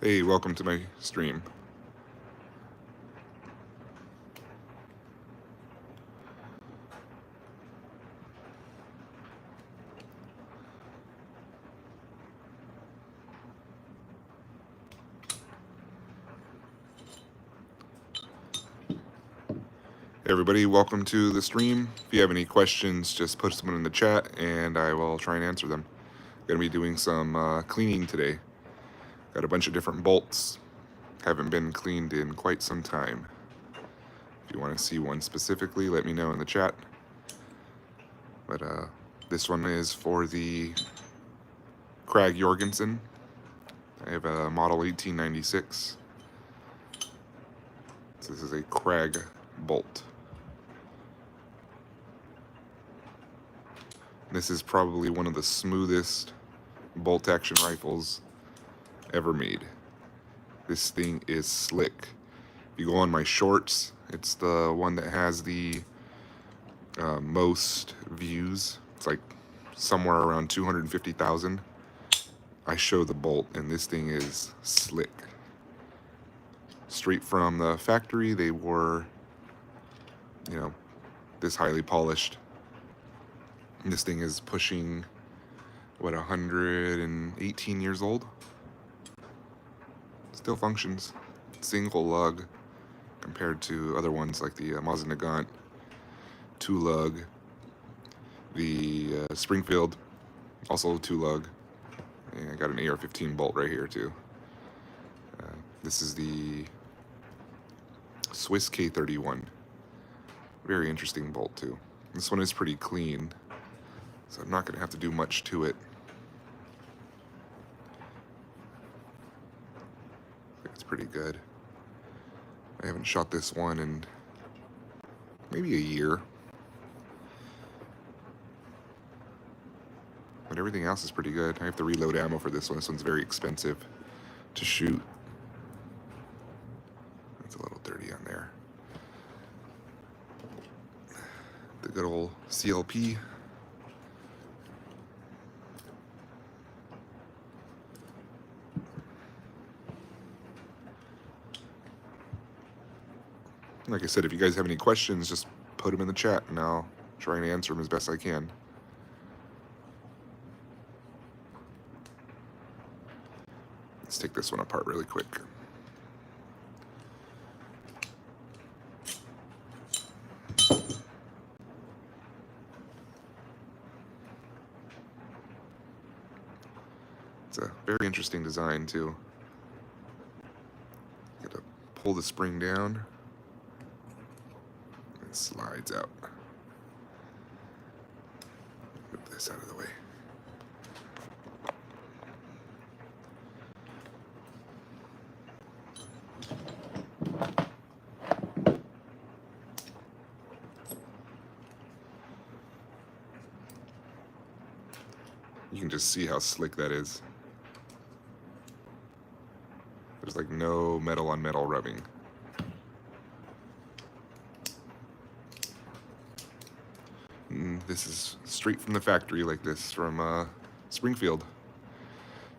Hey, welcome to my stream. Hey everybody, welcome to the stream. If you have any questions, just put them in the chat and I will try and answer them. Gonna be doing some cleaning today. Got a bunch of different bolts. Haven't been cleaned in quite some time. If you want to see one specifically, let me know in the chat. But this one is for the KAG Jorgenson. I have a model 1896. So this is a KAG bolt. This is probably one of the smoothest bolt action rifles ever made. This thing is slick. If you go on my shorts, it's the one that has the most views. It's like somewhere around 250,000. I show the bolt and this thing is slick. Straight from the factory, they were, this highly polished. And this thing is pushing, 118 years old? Still functions. Single lug compared to other ones like the Mosin Nagant, two lug. The Springfield, also two lug. And I got an AR-15 bolt right here too. This is the Swiss K31. Very interesting bolt too. This one is pretty clean, so I'm not going to have to do much to it. I think it's pretty good. I haven't shot this one in maybe a year. But everything else is pretty good. I have to reload ammo for this one. This one's very expensive to shoot. It's a little dirty on there. The good old CLP. Like I said, if you guys have any questions, just put them in the chat and I'll try and answer them as best I can. Let's take this one apart really quick. It's a very interesting design too. You gotta pull the spring down. It slides out. Move this out of the way. You can just see how slick that is. There's like no metal on metal rubbing. And this is straight from the factory like this from Springfield.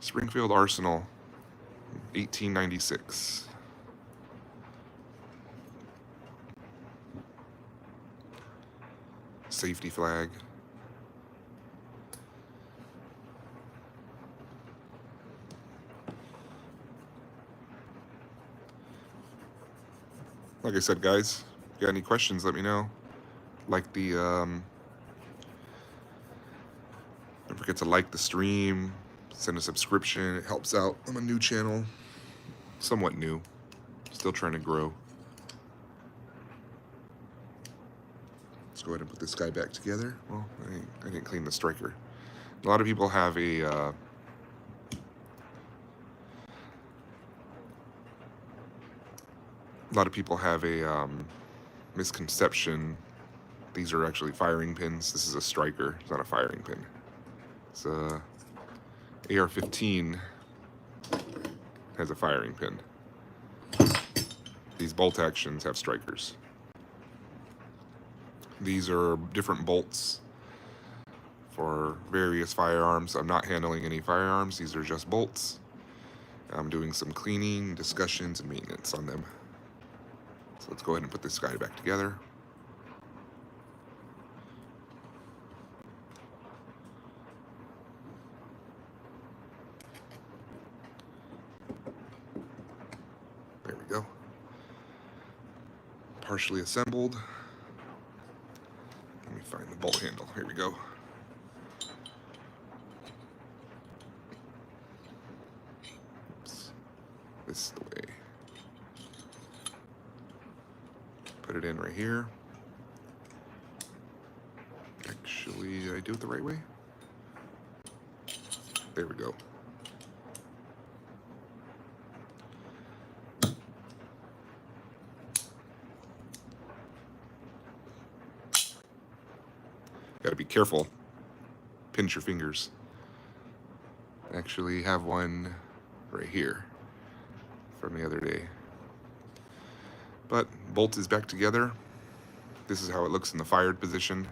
Springfield Arsenal, 1896. Safety flag. Like I said, guys, if you got any questions, let me know. Like the, don't forget to like the stream, send a subscription. It helps out. I'm a new channel, somewhat new, still trying to grow. Let's go ahead and put this guy back together. Well, I didn't clean the striker. A lot of people have a misconception. These are actually firing pins. This is a striker. It's not a firing pin. It's a AR-15 has a firing pin. These bolt actions have strikers. These are different bolts for various firearms. I'm not handling any firearms. These are just bolts. I'm doing some cleaning, discussions, and maintenance on them. So let's go ahead and put this guy back together. There we go. Partially assembled. Let me find the bolt handle. Here we go. Oops. This is the way. Put it in right here. Actually, did I do it the right way? There we go. Gotta be careful. Pinch your fingers. Actually have one right here from the other day. But bolt is back together. This is how it looks in the fired position.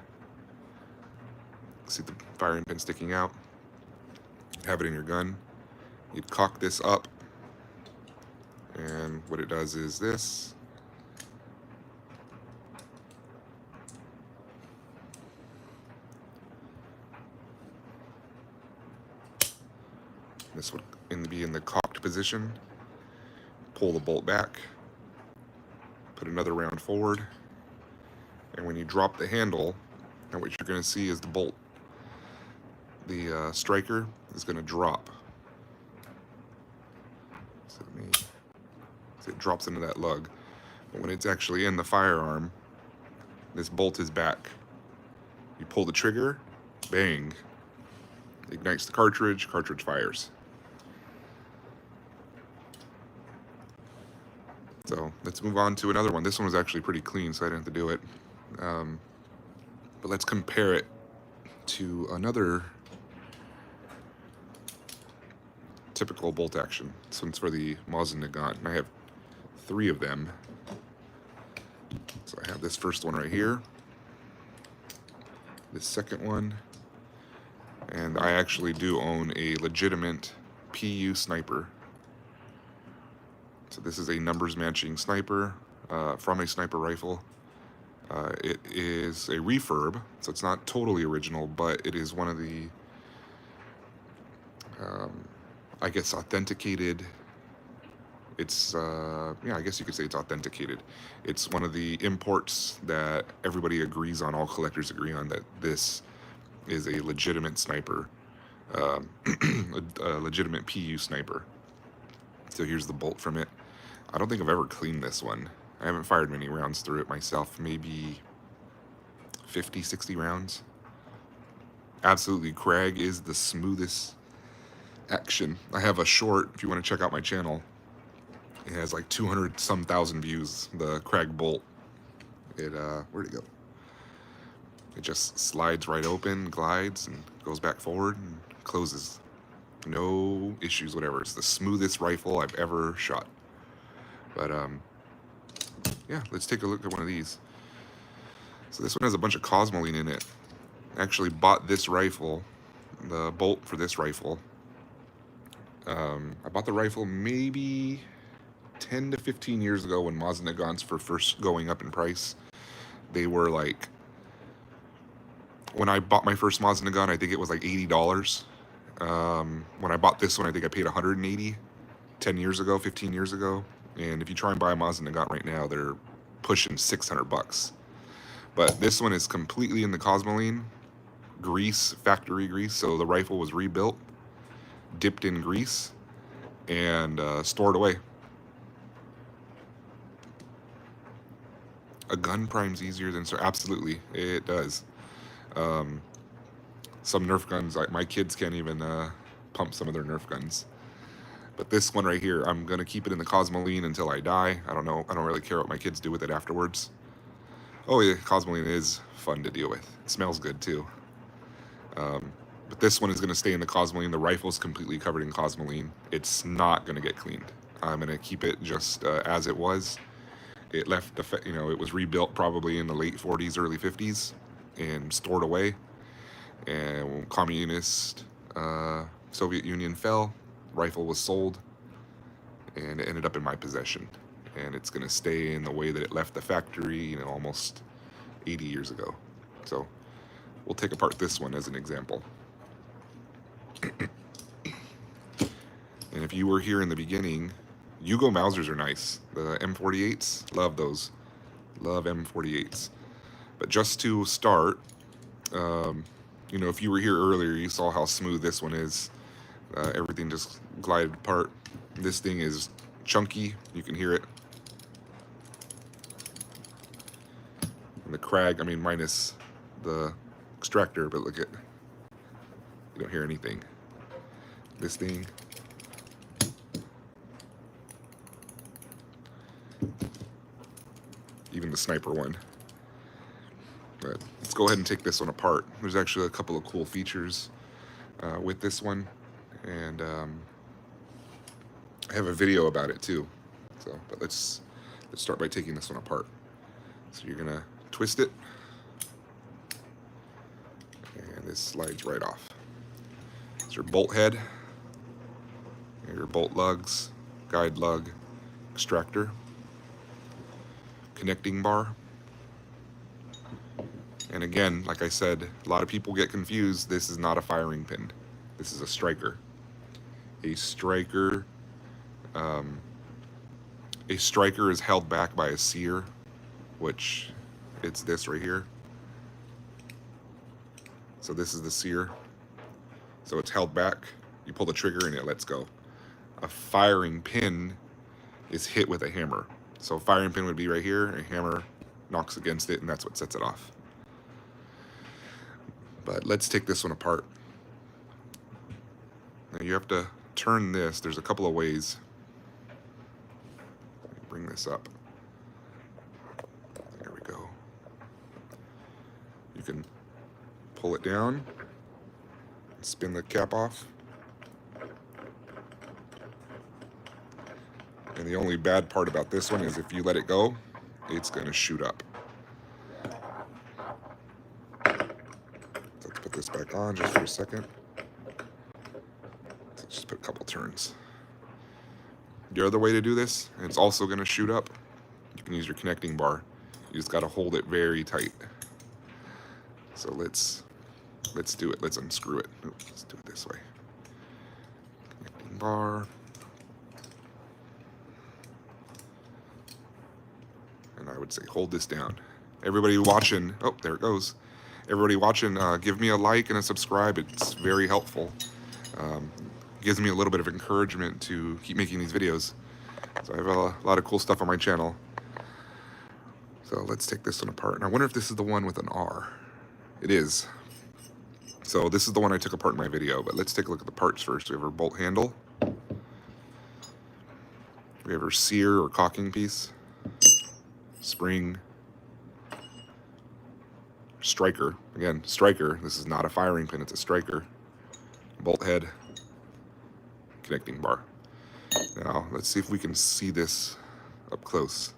See the firing pin sticking out. Have it in your gun. You'd cock this up, and what it does is this. This would be in the cocked position. Pull the bolt back. Put another round forward. And when you drop the handle, and what you're going to see is the bolt, the striker is going to drop. So it drops into that lug. But when it's actually in the firearm, this bolt is back. You pull the trigger, bang, ignites the cartridge fires. So let's move on to another one. This one was actually pretty clean, so I didn't have to do it. But let's compare it to another typical bolt action. This one's for the Mosin Nagant, and I have 3 of them. So I have this first one right here, this second one, and I actually do own a legitimate PU sniper. So this is a numbers matching sniper from a sniper rifle. It is a refurb, so it's not totally original, but it is one of the, I guess, authenticated. It's, yeah, I guess you could say it's authenticated. It's one of the imports that everybody agrees on, all collectors agree on, that this is a legitimate sniper, a legitimate PU sniper. So here's the bolt from it. I don't think I've ever cleaned this one. I haven't fired many rounds through it myself, maybe 50, 60 rounds. Absolutely, KAG is the smoothest action. I have a short, if you want to check out my channel. It has like 200-some thousand views, the KAG bolt. It, where'd it go? It just slides right open, glides, and goes back forward and closes. No issues, whatever. It's the smoothest rifle I've ever shot. But, yeah, let's take a look at one of these. So this one has a bunch of cosmoline in it. I actually bought this rifle, the bolt for this rifle. I bought the rifle maybe 10 to 15 years ago when Mosin Nagants were first going up in price. They were like, when I bought my first Mosin Nagant, I think it was like $80. When I bought this one, I think I paid $180 10 years ago, 15 years ago. And if you try and buy a Mosin Nagant right now, they're pushing $600. But this one is completely in the cosmoline, grease, factory grease. So the rifle was rebuilt, dipped in grease, and stored away. A gun prime's easier than, absolutely, it does. Some Nerf guns, my kids can't even pump some of their Nerf guns. But this one right here, I'm going to keep it in the cosmoline until I die. I don't know. I don't really care what my kids do with it afterwards. Oh, yeah, cosmoline is fun to deal with. It smells good, too. But this one is going to stay in the cosmoline. The rifle's completely covered in cosmoline. It's not going to get cleaned. I'm going to keep it just as it was. It left, it was rebuilt probably in the late 40s, early 50s, and stored away. And when communist Soviet Union fell, rifle was sold. and it ended up in my possession. And it's going to stay in the way that it left the factory, you know, almost 80 years ago. So we'll take apart this one as an example. And if you were here in the beginning, Yugo Mausers are nice. The M48s, love those. Love M48s. But just to start, you know, if you were here earlier, you saw how smooth this one is. Everything just glided apart. This thing is chunky. You can hear it. And the KAG, I mean, minus the extractor, but look at, you don't hear anything. This thing, even the sniper one. But let's go ahead and take this one apart. There's actually a couple of cool features with this one, and I have a video about it too. So, but let's start by taking this one apart. So you're gonna twist it, and this slides right off. It's your bolt head, your bolt lugs, guide lug, extractor, connecting bar. And again, like I said, a lot of people get confused. This is not a firing pin. This is a striker. A striker is held back by a sear, which it's this right here. So this is the sear. So it's held back. You pull the trigger and it lets go. A firing pin is hit with a hammer. So a firing pin would be right here. A hammer knocks against it, and that's what sets it off. But let's take this one apart. Now you have to turn this. There's a couple of ways. Let me bring this up. There we go. You can pull it down, spin the cap off. And the only bad part about this one is if you let it go, it's going to shoot up. Let's put this back on just for a second. Let's just put a couple turns. The other way to do this, and it's also going to shoot up, you can use your connecting bar. You just got to hold it very tight. So let's do it. Let's unscrew it. Oops, let's do it this way. Connecting bar. And I would say hold this down. Everybody watching, oh, there it goes. Everybody watching, give me a like and a subscribe. It's very helpful. Gives me a little bit of encouragement to keep making these videos. So I have a lot of cool stuff on my channel. So let's take this one apart. And I wonder if this is the one with an R. It is. So this is the one I took apart in my video, but let's take a look at the parts first. We have our bolt handle. We have our sear or caulking piece. Spring. Striker. Again, striker. This is not a firing pin, it's a striker. Bolt head. Connecting bar. Now, let's see if we can see this up close.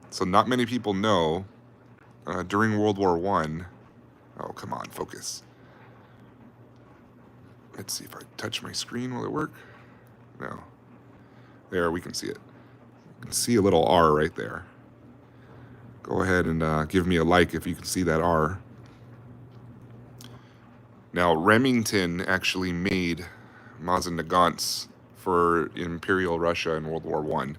So not many people know, during World War I, oh, come on, focus. Let's see if I touch my screen, will it work? No. There, we can see it. You can see a little R right there. Go ahead and give me a like if you can see that R. Now, Remington actually made Mosin Nagants for Imperial Russia in World War I.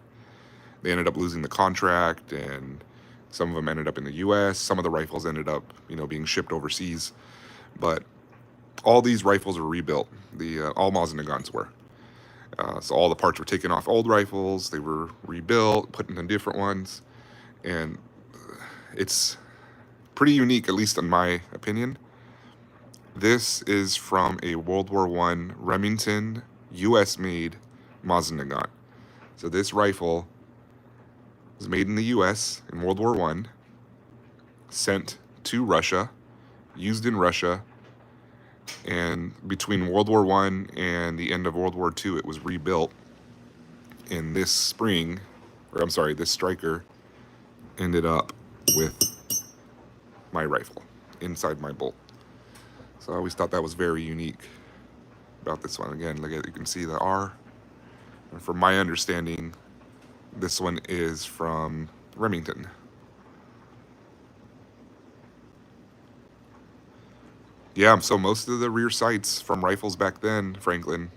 They ended up losing the contract, and some of them ended up in the U.S. Some of the rifles ended up, you know, being shipped overseas. But all these rifles were rebuilt. All Mosin Nagants were. So all the parts were taken off old rifles. They were rebuilt, put into different ones, and it's pretty unique, at least in my opinion. This is from a World War I Remington U.S.-made Mosin Nagant. So this rifle was made in the U.S. in World War I, sent to Russia, used in Russia, and between World War I and the end of World War II, it was rebuilt. And this this striker ended up with my rifle inside my bolt. So I always thought that was very unique about this one. Again, look at, you can see the R And from my understanding, this one is from Remington. Yeah, so most of the rear sights from rifles back then, Franklin,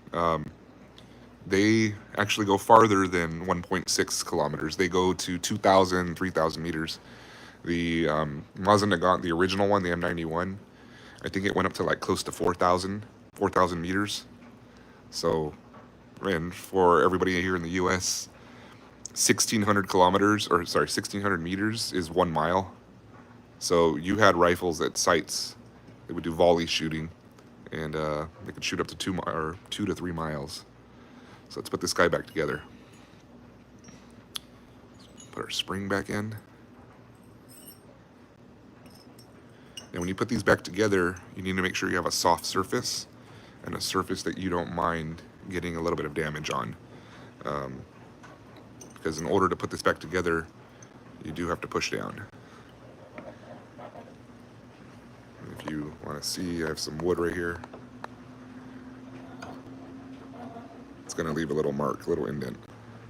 they actually go farther than 1.6 kilometers. They go to 2,000, 3,000 meters. The Mosin Nagant, the original one, the M91, I think it went up to like close to 4,000 meters. So, and for everybody here in the U.S., 1,600 kilometers, or sorry, 1,600 meters is 1 mile. So you had rifles at sites that would do volley shooting, and they could shoot up to 2 to 3 miles. So let's put this guy back together. Put our spring back in. And when you put these back together, you need to make sure you have a soft surface and a surface that you don't mind getting a little bit of damage on. Because in order to put this back together, you do have to push down. If you want to see, I have some wood right here. It's going to leave a little mark, a little indent.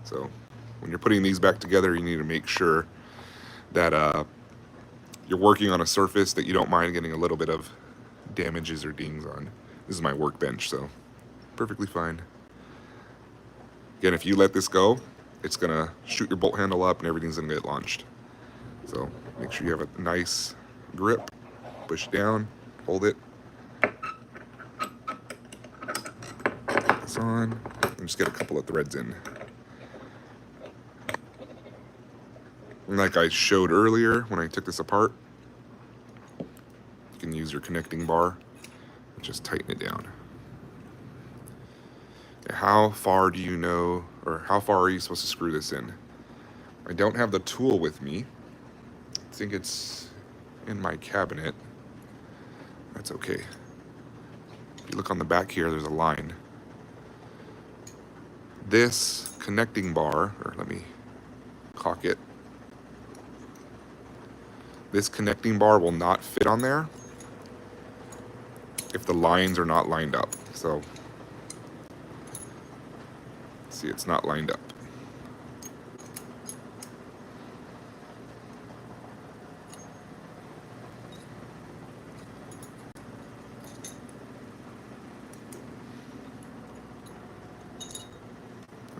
So when you're putting these back together, you need to make sure that you're working on a surface that you don't mind getting a little bit of damages or dings on. This is my workbench, so perfectly fine. Again, if you let this go, it's going to shoot your bolt handle up and everything's going to get launched. So make sure you have a nice grip. Push down, hold it. Put this on, and just get a couple of threads in. And like I showed earlier when I took this apart, you can use your connecting bar and just tighten it down. How far do you know, or how far are you supposed to screw this in? I don't have the tool with me. I think it's in my cabinet. That's okay. If you look on the back here, there's a line. This connecting bar, or let me cock it. This connecting bar will not fit on there if the lines are not lined up. So, see, it's not lined up.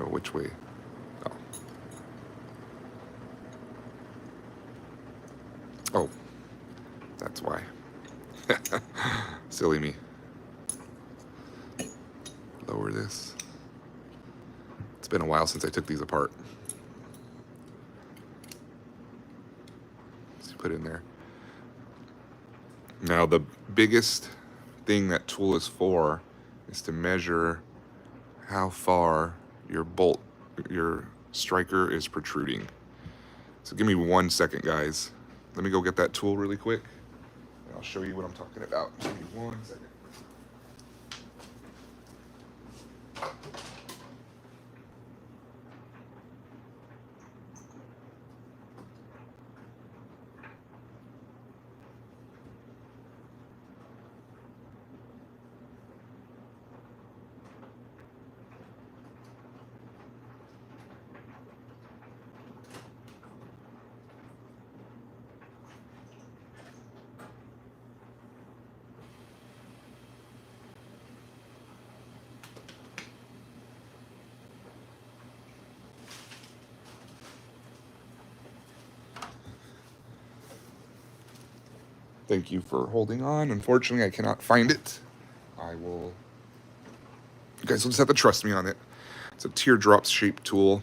Oh, which way? Oh. Oh, that's why. Silly me. Lower this. It's been a while since I took these apart. So put it in there. Now the biggest thing that tool is for is to measure how far your striker is protruding. So give me 1 second, guys. Let me go get that tool really quick, and I'll show you what I'm talking about. Give me 1 second. Thank you for holding on. Unfortunately, I cannot find it. You guys will just have to trust me on it. It's a teardrop shaped tool.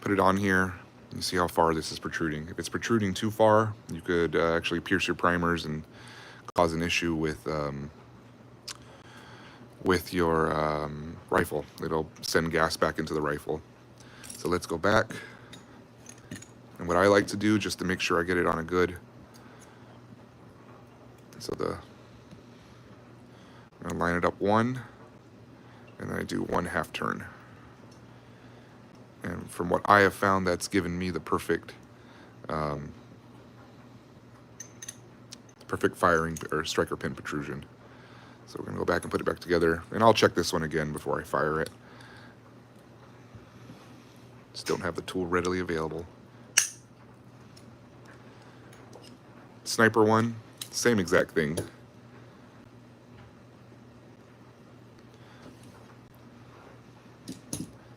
Put it on here. You see how far this is protruding. If it's protruding too far, you could actually pierce your primers and cause an issue with your rifle. It'll send gas back into the rifle. So let's go back. And what I like to do, just to make sure I get it on a good, so I'm gonna line it up 1, and then I do 1/2 turn. And from what I have found, that's given me the perfect firing or striker pin protrusion. So we're gonna go back and put it back together, and I'll check this one again before I fire it. Just don't have the tool readily available. Sniper one, same exact thing.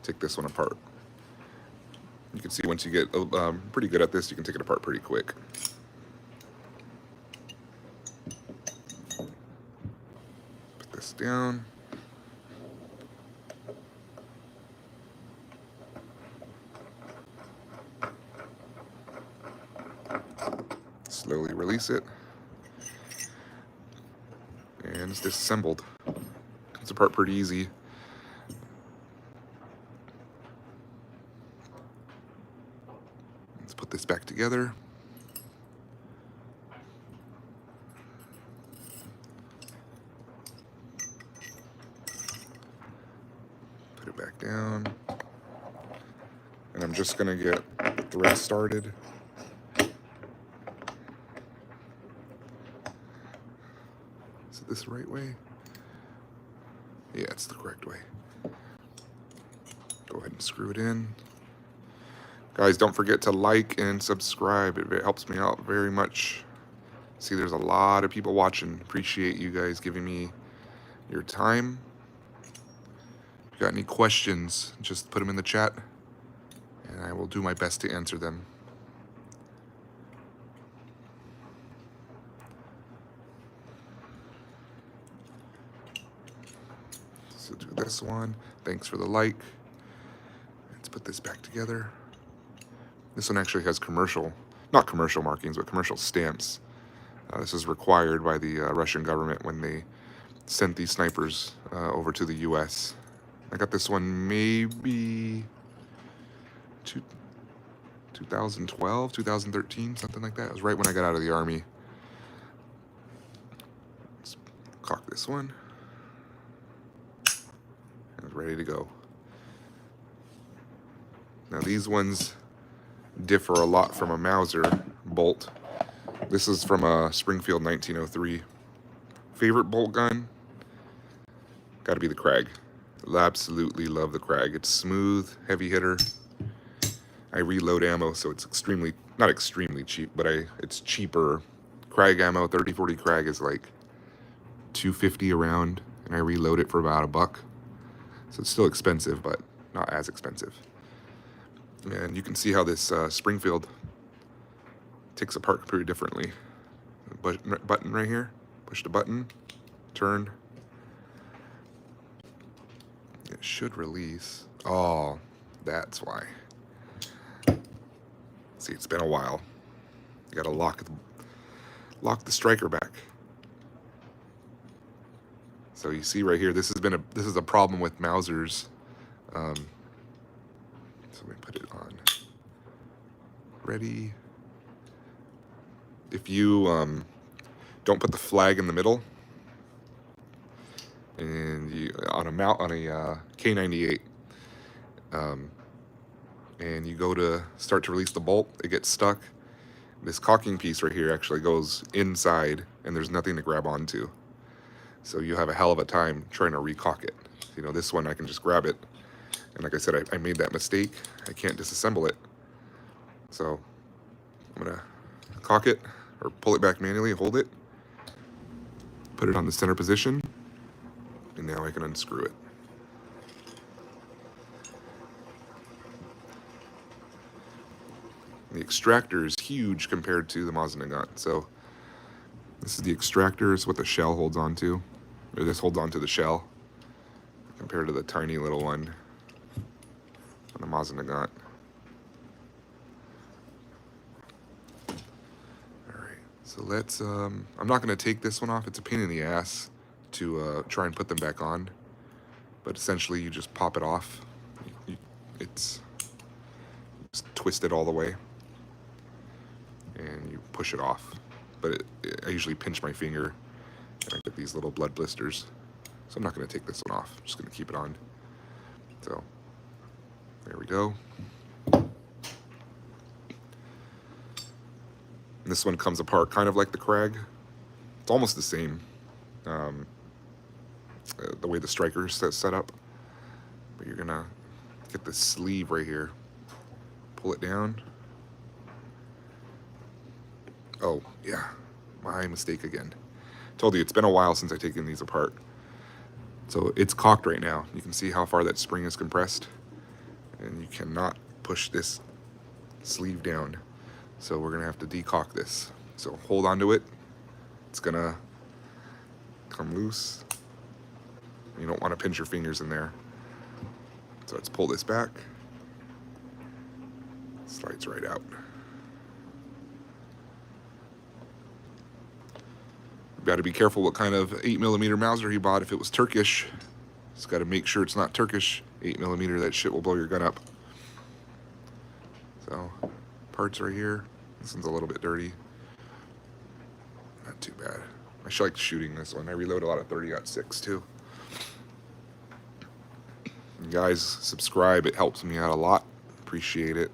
Take this one apart. You can see once you get pretty good at this, you can take it apart pretty quick. Put this down. Slowly release it. And it's disassembled. Comes apart pretty easy. Let's put this back together. Put it back down. And I'm just gonna get the thread started. Is it this right way? Yeah, it's the correct way. Go ahead and screw it in. Guys, don't forget to like and subscribe. It helps me out very much. See, there's a lot of people watching. Appreciate you guys giving me your time. If you got any questions, just put them in the chat, and I will do my best to answer them. So do this one. Thanks for the like. Let's put this back together. This one actually has not commercial markings, but commercial stamps. This is required by the Russian government when they sent these snipers over to the US. I got this one maybe 2012, 2013, something like that. It was right when I got out of the Army. Let's cock this one. And it's ready to go. Now these ones differ a lot from a Mauser bolt. This is from a Springfield 1903. Favorite bolt gun? Gotta be the KAG. Absolutely love the KAG. It's smooth, heavy hitter. I reload ammo, so it's not extremely cheap, but it's cheaper. KAG ammo, 30-40 KAG is like $2.50 a round, and I reload it for about $1. So it's still expensive, but not as expensive. And you can see how this Springfield takes apart pretty differently. Button right here, push the button, turn. It should release. Oh, that's why. See, it's been a while. You gotta lock the striker back. So you see right here, this is a problem with Mausers. So let me put it on. Ready. If you don't put the flag in the middle, and you on a K98, and you go to start to release the bolt, it gets stuck. This caulking piece right here actually goes inside, and there's nothing to grab onto. So you have a hell of a time trying to recaulk it. You know, this one I can just grab it, and like I said, I made that mistake. I can't disassemble it. So I'm gonna caulk it, or pull it back manually, hold it, put it on the center position, and now I can unscrew it. The extractor is huge compared to the Mosin Nagant. So this is the extractor, is what the shell holds onto, or this holds onto the shell, compared to the tiny little one on the Mosin Nagant. Alright, so let's, I'm not going to take this one off. It's a pain in the ass to try and put them back on, but essentially you just pop it off. It's just twist it all the way, and you push it off. But I usually pinch my finger, and I get these little blood blisters. So I'm not going to take this one off. I'm just going to keep it on. So there we go. And this one comes apart kind of like the KAG. It's almost the same. the way the striker's set up. But you're gonna get this sleeve right here, pull it down. Oh yeah, my mistake again. Told you it's been a while since I've taken these apart. So it's cocked right now. You can see how far that spring is compressed, and you cannot push this sleeve down. So we're gonna have to decock this. So hold on to it. It's gonna come loose. You don't want to pinch your fingers in there. So let's pull this back. Slides right out. You've got to be careful what kind of 8mm Mauser he bought. If it was Turkish, just got to make sure it's not Turkish 8mm. That shit will blow your gun up. So, parts right here. This one's a little bit dirty. Not too bad. I should like shooting this one. I reload a lot of 30-06 too. You guys, subscribe. It helps me out a lot. Appreciate it.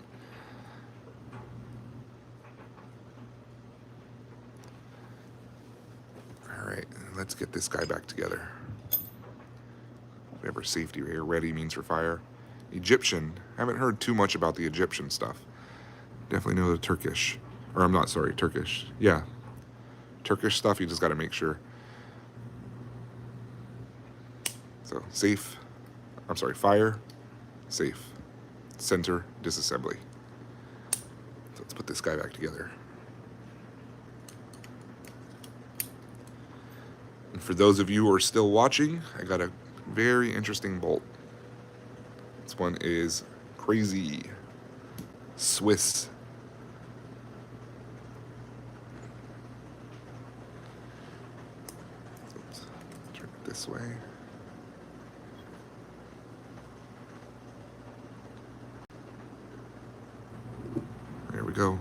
Alright, let's get this guy back together. Whatever safety here, ready means for fire. Egyptian. Haven't heard too much about the Egyptian stuff. Definitely know the Turkish. Or I'm not sorry, Turkish. Yeah. Turkish stuff, you just got to make sure. So, safe. I'm sorry, fire, safe, center, disassembly. So let's put this guy back together. And for those of you who are still watching, I got a very interesting bolt. This one is crazy. Swiss. Oops. Turn it this way. There we go.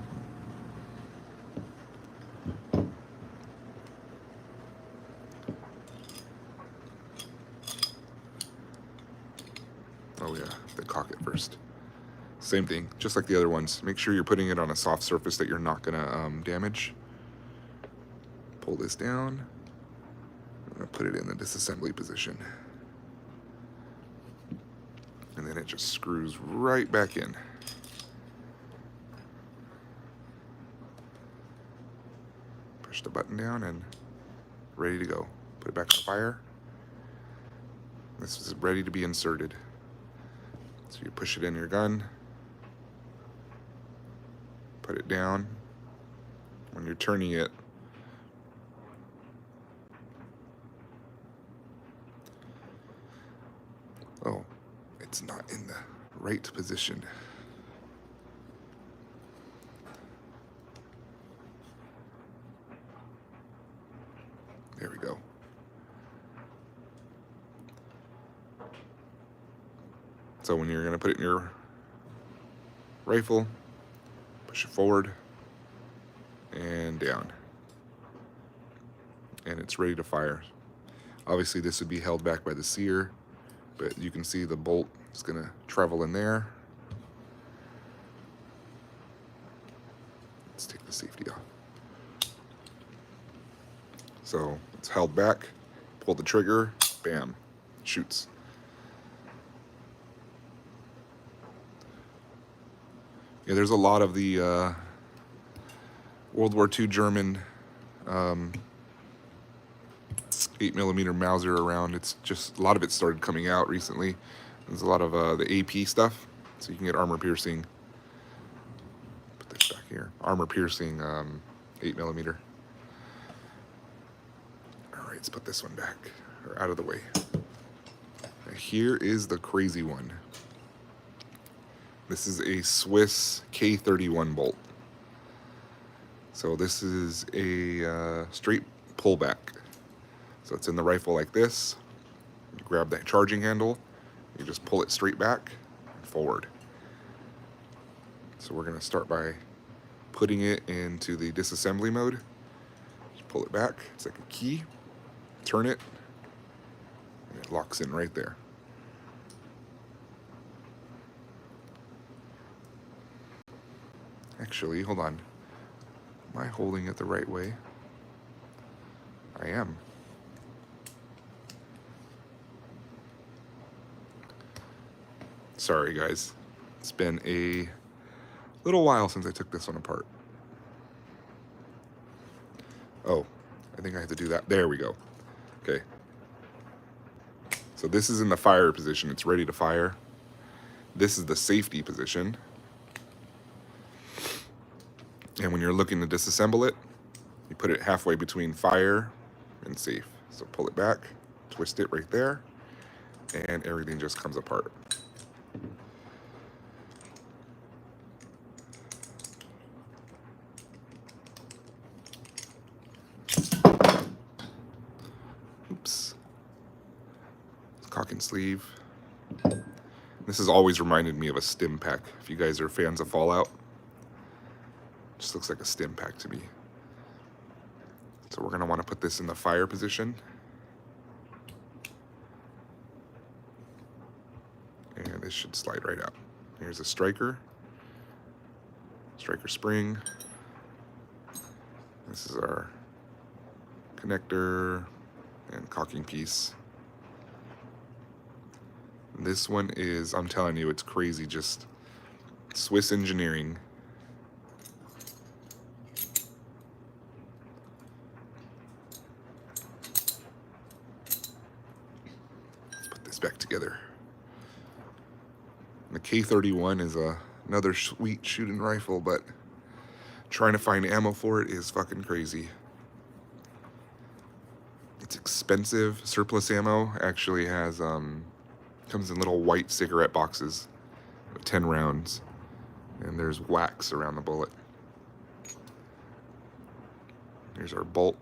Oh yeah, they cock it first. Same thing, just like the other ones. Make sure you're putting it on a soft surface that you're not gonna damage. Pull this down. I'm gonna put it in the disassembly position. And then it just screws right back in. Push the button down and ready to go. Put it back on fire. This is ready to be inserted. So you push it in your gun, put it down. When you're turning it, oh, it's not in the right position. There we go. So when you're gonna put it in your rifle, push it forward and down. And it's ready to fire. Obviously this would be held back by the sear, but you can see the bolt is gonna travel in there. Let's take the safety off. So it's held back, pull the trigger, bam, shoots. Yeah, there's a lot of the World War II German 8mm Mauser around. It's just, a lot of it started coming out recently. There's a lot of the AP stuff, so you can get armor piercing. Put this back here. Armor piercing 8mm. All right, let's put this one back, or out of the way. And here is the crazy one. This is a Swiss K31 bolt. So this is a straight pullback. So it's in the rifle like this. You grab that charging handle, you just pull it straight back and forward. So we're gonna start by putting it into the disassembly mode. Just pull it back, it's like a key, turn it, and it locks in right there. Actually, hold on. Am I holding it the right way? I am. Sorry guys, it's been a little while since I took this one apart. Oh, I think I have to do that. There we go. Okay. So this is in the fire position. It's ready to fire. This is the safety position. And when you're looking to disassemble it, you put it halfway between fire and safe. So pull it back, twist it right there, and everything just comes apart. Oops. Cock and sleeve. This has always reminded me of a stim pack. If you guys are fans of Fallout, just looks like a stim pack to me. So we're gonna want to put this in the fire position. And this should slide right out. Here's a striker spring. This is our connector and caulking piece. This one is, I'm telling you, it's crazy, just Swiss engineering. Let's put this back together. The K31 is another sweet shooting rifle, but trying to find ammo for it is fucking crazy. It's expensive. Surplus ammo actually has comes in little white cigarette boxes with 10 rounds, and there's wax around the bullet. Here's our bolt,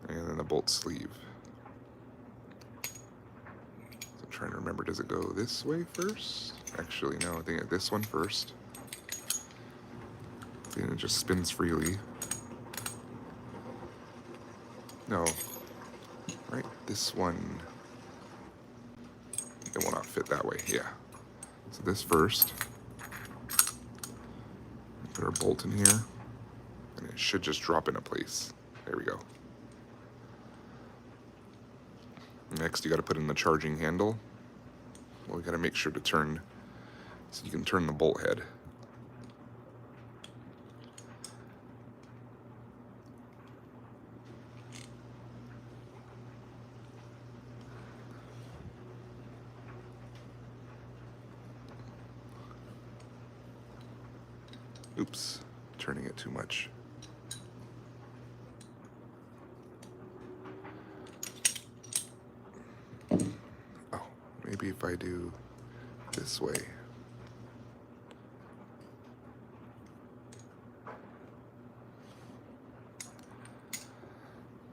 and then the bolt sleeve. So I'm trying to remember, does it go this way first? Actually, no, I think this one first. And it just spins freely. No, right? This one, it will not fit that way, yeah. So this first. Put our bolt in here, and it should just drop into place. There we go. Next, you gotta put in the charging handle. Well, we gotta make sure to turn, so you can turn the bolt head. Oops, turning it too much. Oh, maybe if I do this way.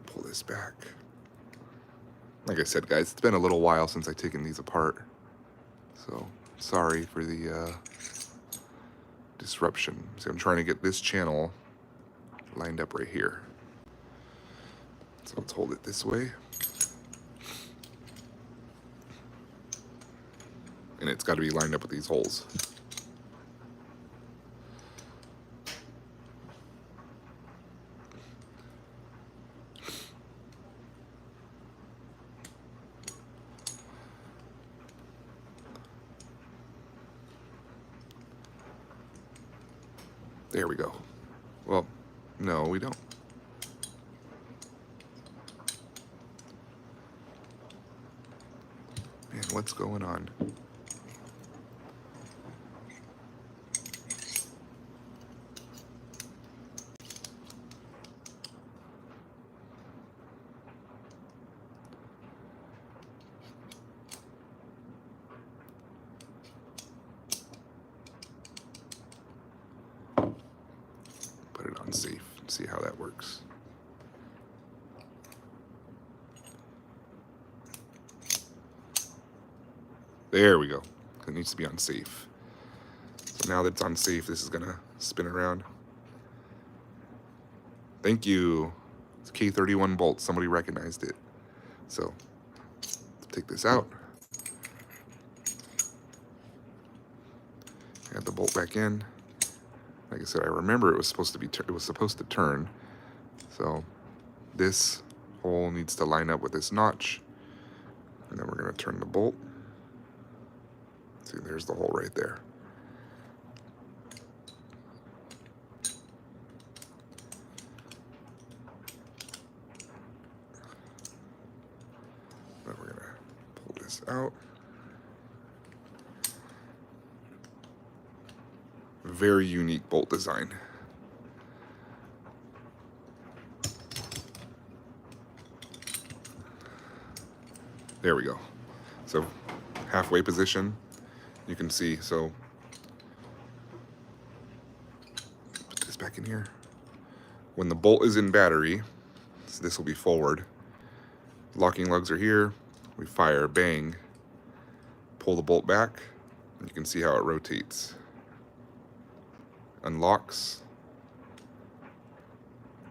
Pull this back. Like I said, guys, it's been a little while since I've taken these apart. So, sorry for the disruption. See, I'm trying to get this channel lined up right here. So let's hold it this way. And it's got to be lined up with these holes. There we go. Well, no, we don't. Man, what's going on? Put it on safe and see how that works. There we go. It needs to be on safe. So now that it's on safe, this is gonna spin around. Thank you. It's K31 bolt. Somebody recognized it. So take this out. Add the bolt back in. Like I said, I remember it was supposed to turn. So this hole needs to line up with this notch. And then we're going to turn the bolt. See, there's the hole right there. Then we're going to pull this out. Very unique bolt design. There we go. So halfway position, you can see. So put this back in here. When the bolt is in battery, so this will be forward. Locking lugs are here. We fire, bang, pull the bolt back, and you can see how it rotates. Unlocks,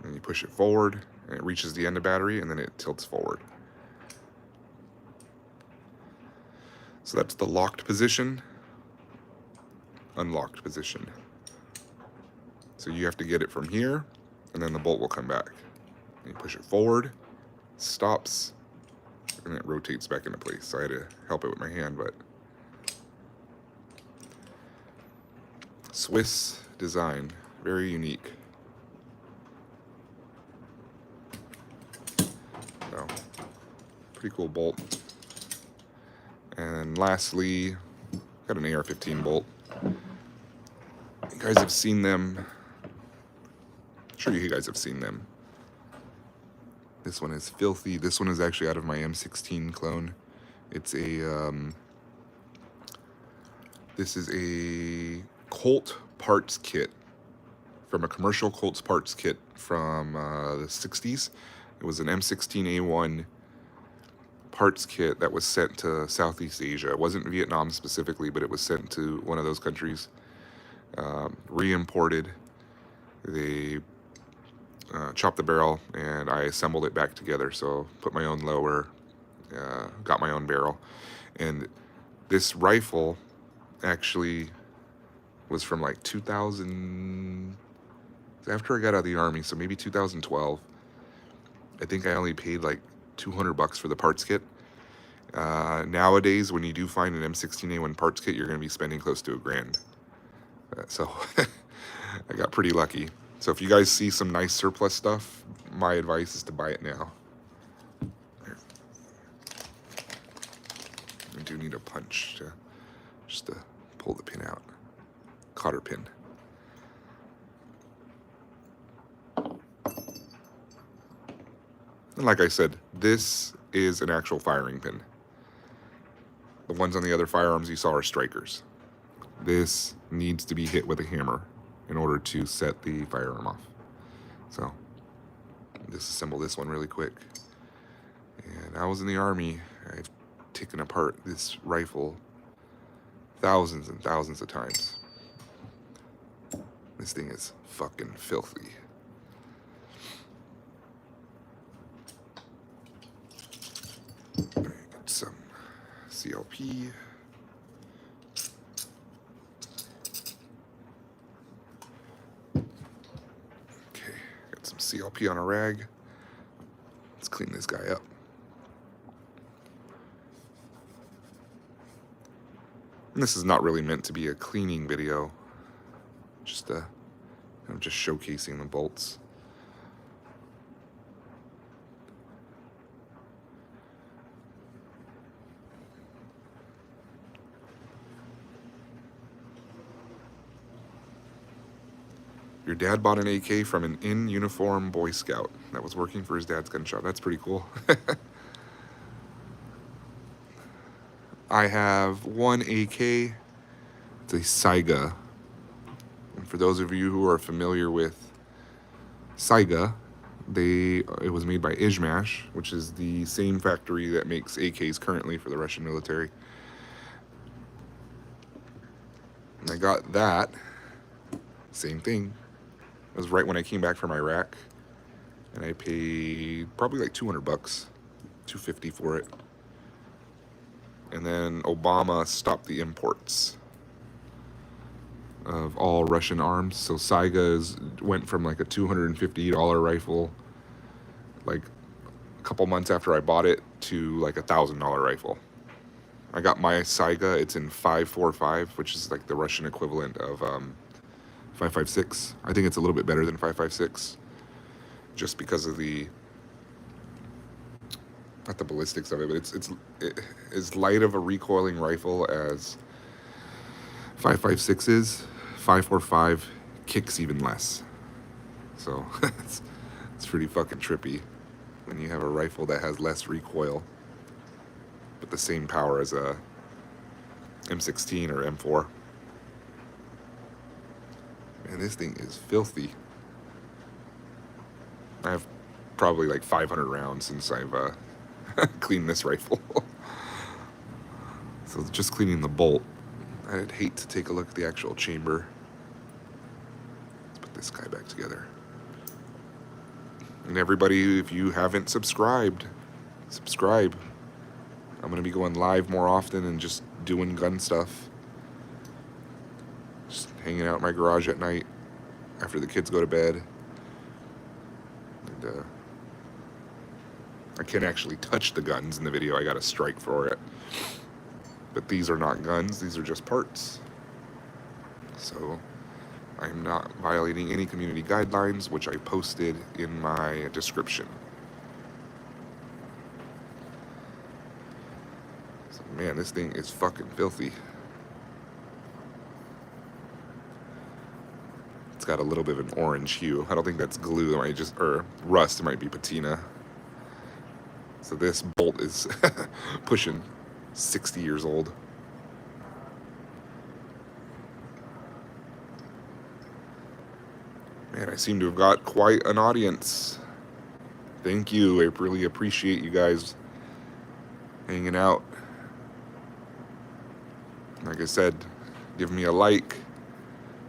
and you push it forward, and it reaches the end of battery, and then it tilts forward. So that's the locked position, unlocked position. So you have to get it from here, and then the bolt will come back. And you push it forward, stops, and it rotates back into place. So I had to help it with my hand, but Swiss design, very unique. So, pretty cool bolt. And lastly, got an AR-15 bolt. You guys have seen them. I'm sure you guys have seen them. This one is filthy. This one is actually out of my M16 clone. It's a, this is a Colt parts kit from a commercial Colt's parts kit from the 60s. It was an M16A1 parts kit that was sent to Southeast Asia. It wasn't Vietnam specifically, but it was sent to one of those countries. Re-imported. They chopped the barrel, and I assembled it back together. So put my own lower, got my own barrel. And this rifle actually was from like 2000, after I got out of the Army, so maybe 2012. I think I only paid like $200 for the parts kit. Nowadays, when you do find an M16A1 parts kit, you're going to be spending close to $1,000. So I got pretty lucky. So if you guys see some nice surplus stuff, my advice is to buy it now. There. I do need a punch just to pull the pin out. Cotter pin. And like I said, this is an actual firing pin. The ones on the other firearms you saw are strikers. This needs to be hit with a hammer in order to set the firearm off. So, disassemble this one really quick. And I was in the Army. I've taken apart this rifle thousands and thousands of times. This thing is fucking filthy. Get some CLP. Okay, got some CLP on a rag. Let's clean this guy up. And this is not really meant to be a cleaning video. Just I'm just showcasing the bolts. Your dad bought an AK from an in-uniform Boy Scout that was working for his dad's gun shop. That's pretty cool. I have one AK. It's a Saiga. And for those of you who are familiar with Saiga, it was made by Izhmash, which is the same factory that makes AKs currently for the Russian military. And I got that. Same thing. It was right when I came back from Iraq, and I paid probably like $200, $250 for it. And then Obama stopped the imports of all Russian arms. So Saiga went from like a $250 rifle like couple months after I bought it to like $1,000 rifle. I got my Saiga. It's in 5.45, which is like the Russian equivalent of 5.56. I think it's a little bit better than 5.56, just because of the, not the ballistics of it, but it's as light of a recoiling rifle as 5.56 is. 5.45 kicks even less. So it's pretty fucking trippy when you have a rifle that has less recoil, but the same power as a M16 or M4. Man, this thing is filthy. I have probably like 500 rounds since I've cleaned this rifle. So just cleaning the bolt. I'd hate to take a look at the actual chamber. Let's put this guy back together. And everybody, if you haven't subscribed, subscribe. I'm going to be going live more often and just doing gun stuff. Just hanging out in my garage at night after the kids go to bed. And I can't actually touch the guns in the video. I got a strike for it. But these are not guns. These are just parts. So I'm not violating any community guidelines, which I posted in my description. So, man, this thing is fucking filthy. It's got a little bit of an orange hue. I don't think that's glue. It might just, or rust. It might be patina. So this bolt is pushing 60 years old. Man, I seem to have got quite an audience. Thank you. I really appreciate you guys hanging out. Like I said, give me a like,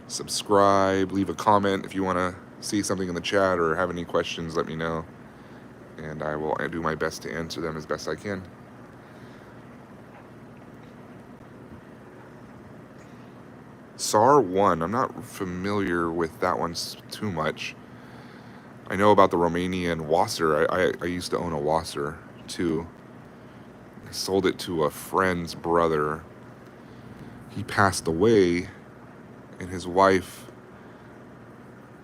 subscribe, leave a comment if you want to see something in the chat or have any questions, let me know. And I will do my best to answer them as best I can. SAR 1, I'm not familiar with that one too much. I know about the Romanian Wasser. I used to own a Wasser too. I sold it to a friend's brother. He passed away, and his wife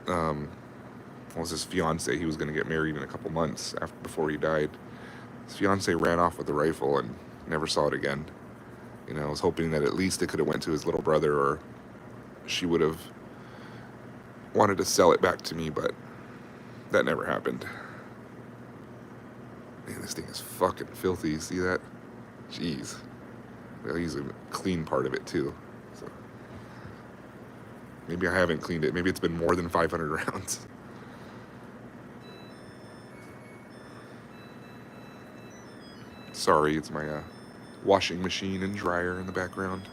was his fiance. He was going to get married in a couple months before he died. His fiance ran off with the rifle and never saw it again. You know, I was hoping that at least it could have went to his little brother, or she would have wanted to sell it back to me, but that never happened. Man, this thing is fucking filthy. You see that? Jeez. I'll use a clean part of it too. So maybe I haven't cleaned it. Maybe it's been more than 500 rounds. Sorry, it's my washing machine and dryer in the background.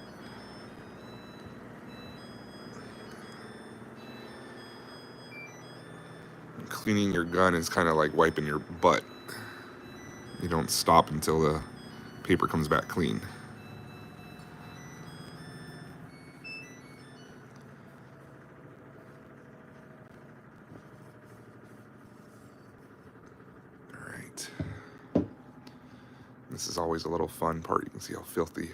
Cleaning your gun is kind of like wiping your butt. You don't stop until the paper comes back clean. All right. This is always a little fun part. You can see how filthy.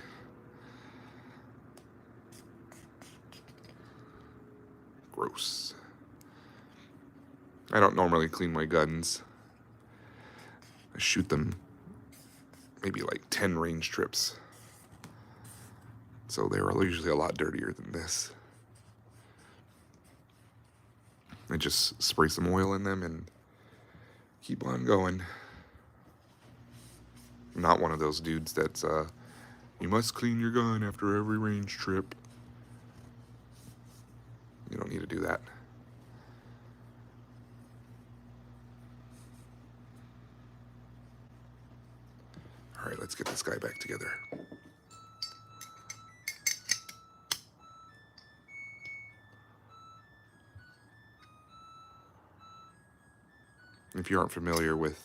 Gross. I don't normally clean my guns. I shoot them maybe like 10 range trips. So they're usually a lot dirtier than this. I just spray some oil in them and keep on going. I'm not one of those dudes that's, you must clean your gun after every range trip. You don't need to do that. All right, let's get this guy back together. If you aren't familiar with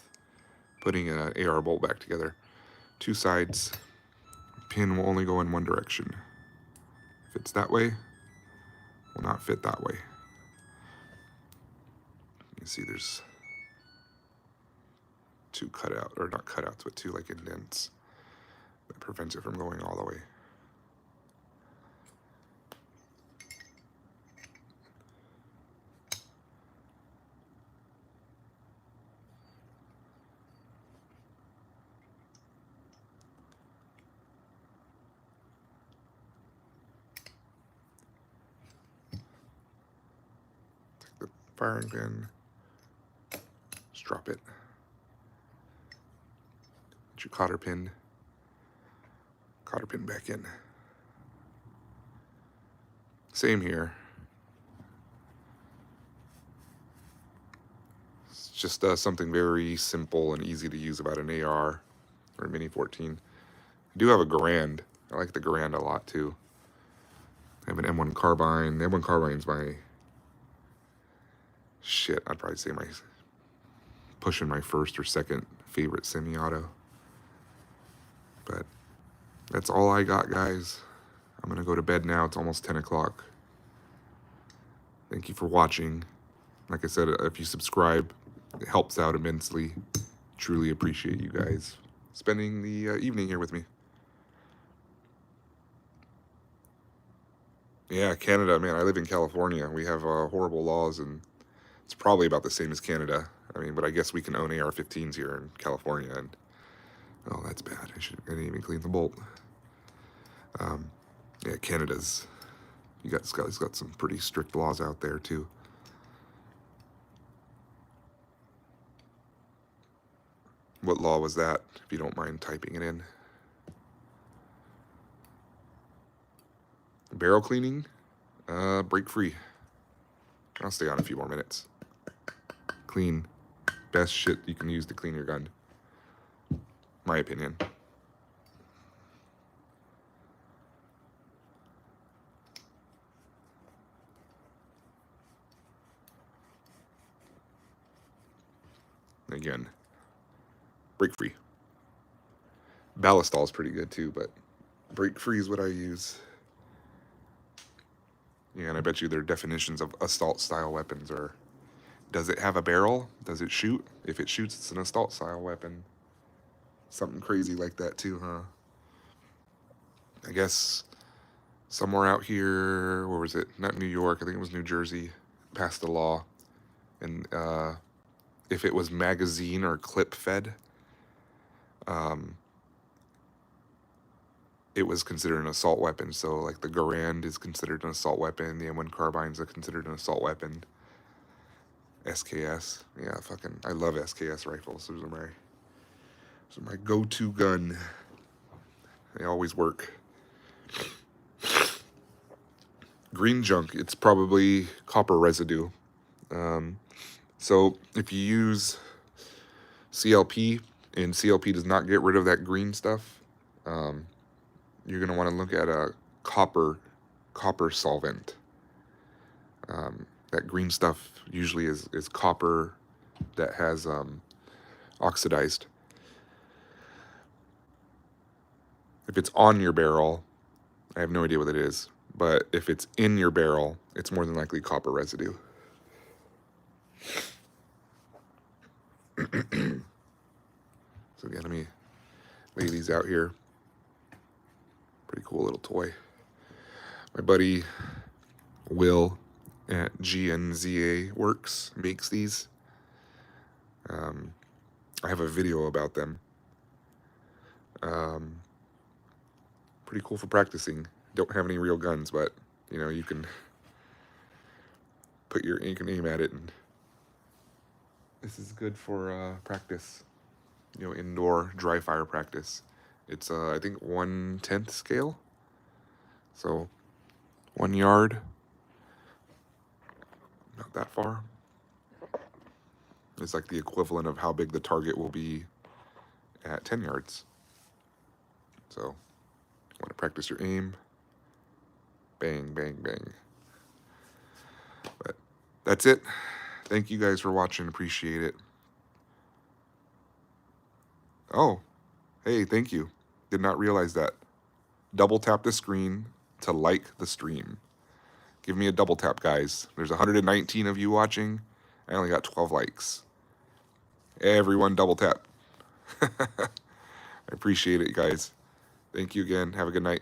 putting an AR bolt back together, two sides, pin will only go in one direction. If it's that way, will not fit that way. You see there's 2 cutout, or not cutouts, but 2 like indents that prevents it from going all the way. Take the firing pin, just drop it. Get your cotter pin back in. Same here. It's just something very simple and easy to use about an AR or a Mini 14. I do have a Garand. I like the Garand a lot too. I have an M1 carbine. The M1 carbine's my shit. I'd probably say pushing my first or second favorite semi-auto. But that's all I got, guys. I'm gonna go to bed now. It's almost 10 o'clock. Thank you for watching. Like I said, if you subscribe, it helps out immensely. Truly appreciate you guys spending the evening here with me. Yeah, Canada, man, I live in California. We have horrible laws, and it's probably about the same as Canada. I mean, but I guess we can own AR-15s here in California, and oh, that's bad. I didn't even clean the bolt. Yeah, Canada's, it's got some pretty strict laws out there too. What law was that, if you don't mind typing it in? Barrel cleaning, break free. I'll stay on a few more minutes. Clean, best shit you can use to clean your gun. My opinion. Again, break free. Ballistol is pretty good too, but break free is what I use. Yeah, and I bet you their definitions of assault style weapons are, does it have a barrel? Does it shoot? If it shoots, it's an assault style weapon. Something crazy like that too, huh? I guess somewhere out here, where was it? Not New York, I think it was New Jersey, passed a law. And if it was magazine or clip fed, it was considered an assault weapon. So like the Garand is considered an assault weapon. The M1 carbines are considered an assault weapon. SKS, yeah, I love SKS rifles. Those are my go-to gun. They always work. Green junk, it's probably copper residue. So if you use CLP and CLP does not get rid of that green stuff, you're going to want to look at a copper solvent. That green stuff usually is copper that has oxidized. If it's on your barrel, I have no idea what it is, but if it's in your barrel, it's more than likely copper residue. So again, let me lay these out here. Pretty cool little toy. My buddy Will at GNZA Works makes these. I have a video about them. Pretty cool for practicing. Don't have any real guns, but you know, you can aim at it, and this is good for practice. You know, indoor dry fire practice. It's I think 1/10 scale. So 1 yard. Not that far. It's like the equivalent of how big the target will be at 10 yards. So, want to practice your aim. Bang, bang, bang. But that's it. Thank you guys for watching. Appreciate it. Oh, hey, thank you. Did not realize that. Double tap the screen to like the stream. Give me a double tap, guys. There's 119 of you watching. I only got 12 likes. Everyone double tap. I appreciate it, guys. Thank you again. Have a good night.